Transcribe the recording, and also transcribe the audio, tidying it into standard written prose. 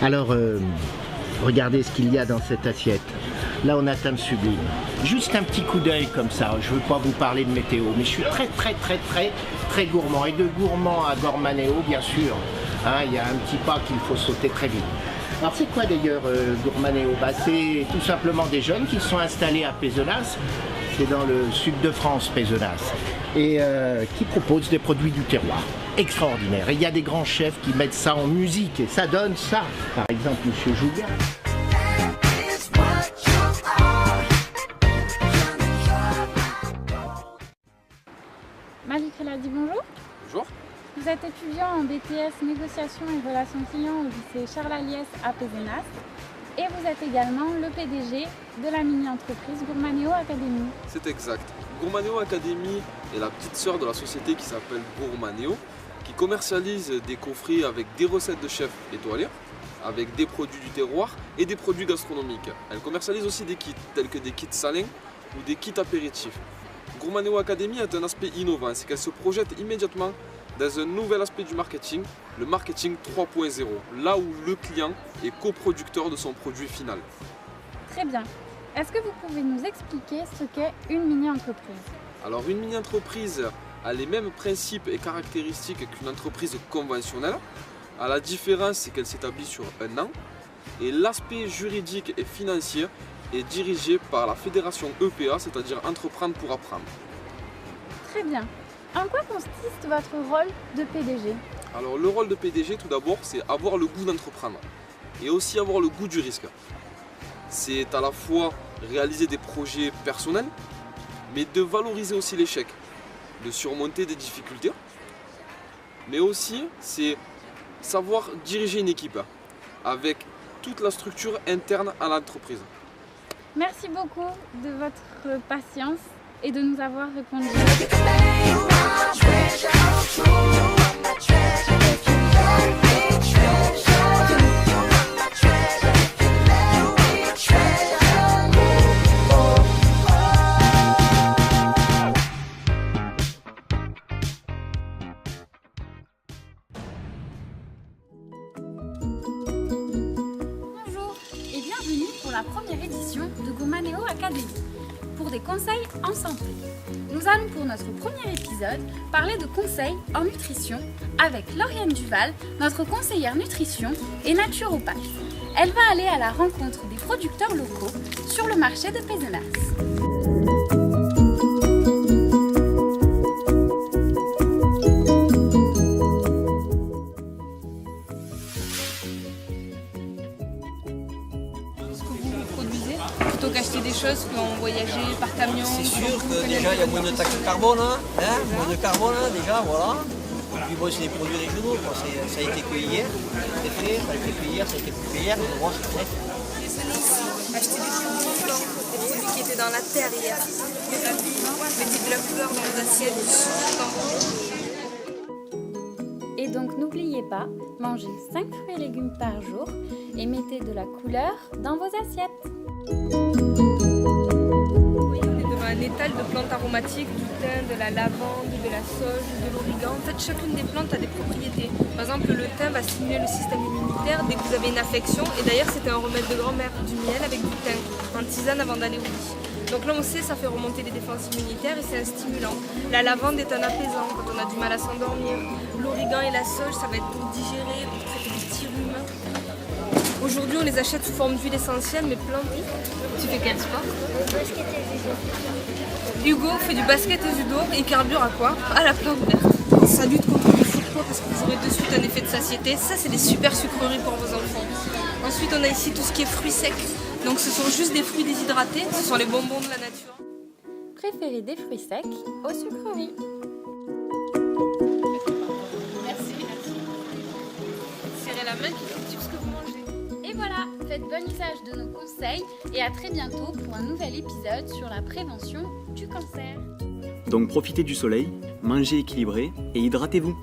Alors, regardez ce qu'il y a dans cette assiette. Là, on atteint le sublime. Juste un petit coup d'œil comme ça. Je ne veux pas vous parler de météo, mais je suis très gourmand. Et de gourmand à gourmanéo, bien sûr. Hein, il y a un petit pas qu'il faut sauter très vite. Alors, c'est quoi d'ailleurs gourmanéo? C'est tout simplement des jeunes qui sont installés à Pézenas. C'est dans le sud de France, Pézenas. Et qui proposent des produits du terroir. Extraordinaire. Et il y a des grands chefs qui mettent ça en musique. Et ça donne ça. Par exemple, Monsieur Jouga. Marie-Claire dit bonjour. Bonjour. Vous êtes étudiant en BTS Négociation et Relations Clients au lycée Charles Aliès à Pézenas. Et vous êtes également le PDG de la mini-entreprise Gourmanéo Academy. C'est exact. Gourmanéo Academy est la petite sœur de la société qui s'appelle Gourmanéo, qui commercialise des coffrets avec des recettes de chefs étoilés, avec des produits du terroir et des produits gastronomiques. Elle commercialise aussi des kits, tels que des kits salins ou des kits apéritifs. Gourmanéo Academy a un aspect innovant, c'est qu'elle se projette immédiatement dans un nouvel aspect du marketing, le marketing 3.0, là où le client est coproducteur de son produit final. Très bien. Est-ce que vous pouvez nous expliquer ce qu'est une mini-entreprise? Alors une mini-entreprise a les mêmes principes et caractéristiques qu'une entreprise conventionnelle. À la différence, c'est qu'elle s'établit sur un an et l'aspect juridique et financier est dirigé par la fédération EPA, c'est-à-dire Entreprendre pour apprendre. Très bien. En quoi consiste votre rôle de PDG? Alors le rôle de PDG, tout d'abord, c'est avoir le goût d'entreprendre et aussi avoir le goût du risque. C'est à la fois réaliser des projets personnels, mais de valoriser aussi l'échec, de surmonter des difficultés, mais aussi c'est savoir diriger une équipe avec toute la structure interne à l'entreprise. Merci beaucoup de votre patience et de nous avoir répondu. Bonjour et bienvenue pour la première édition de Gourmanéo Academy pour des conseils en santé. Nous allons pour notre premier épisode parler de conseils en nutrition avec Lauriane Duval, notre conseillère nutrition et naturopathe. Elle va aller à la rencontre des producteurs locaux sur le marché de Pézenas. Plutôt qu'acheter des choses qu'on voyageait par camion. C'est sûr que déjà il y a moins de taxes carbone, moins de carbone déjà, voilà. Et puis bon, c'est des produits régionaux, quoi. Ça a été cueilli hier, c'est fait, ça a été cueilli hier, ça a été coupé hier, mais bon, c'est fait. Acheter des produits blancs, des produits qui étaient dans la terre hier. Mettez de la couleur dans vos assiettes, Et donc n'oubliez pas, mangez 5 fruits et légumes par jour et mettez de la couleur dans vos assiettes. Oui, on est devant un étal de plantes aromatiques, du thym, de la lavande, de la sauge, de l'origan. En fait, chacune des plantes a des propriétés. Par exemple, le thym va stimuler le système immunitaire dès que vous avez une infection. Et d'ailleurs, c'était un remède de grand-mère, du miel avec du thym, en tisane avant d'aller au lit. Donc là, on sait, ça fait remonter les défenses immunitaires et c'est un stimulant. La lavande est un apaisant quand on a du mal à s'endormir. L'origan et la sauge, ça va être pour digérer, pour traiter des petits rhumes. Aujourd'hui, on les achète sous forme d'huile essentielle, mais plantées. Tu fais quel sport? Basket et judo. Hugo fait du basket et judo et il carbure à quoi? À la plante verte. Ça lutte contre le surpoids parce que vous aurez de suite un effet de satiété. Ça, c'est des super sucreries pour vos enfants. Ensuite, on a ici tout ce qui est fruits secs. Donc, ce sont juste des fruits déshydratés. Ce sont les bonbons de la nature. Préférez des fruits secs aux sucreries. Merci. Serrez la main qui fait tout ce que vous mangez. Et voilà, faites bon usage de nos conseils et à très bientôt pour un nouvel épisode sur la prévention du cancer. Donc profitez du soleil, mangez équilibré et hydratez-vous.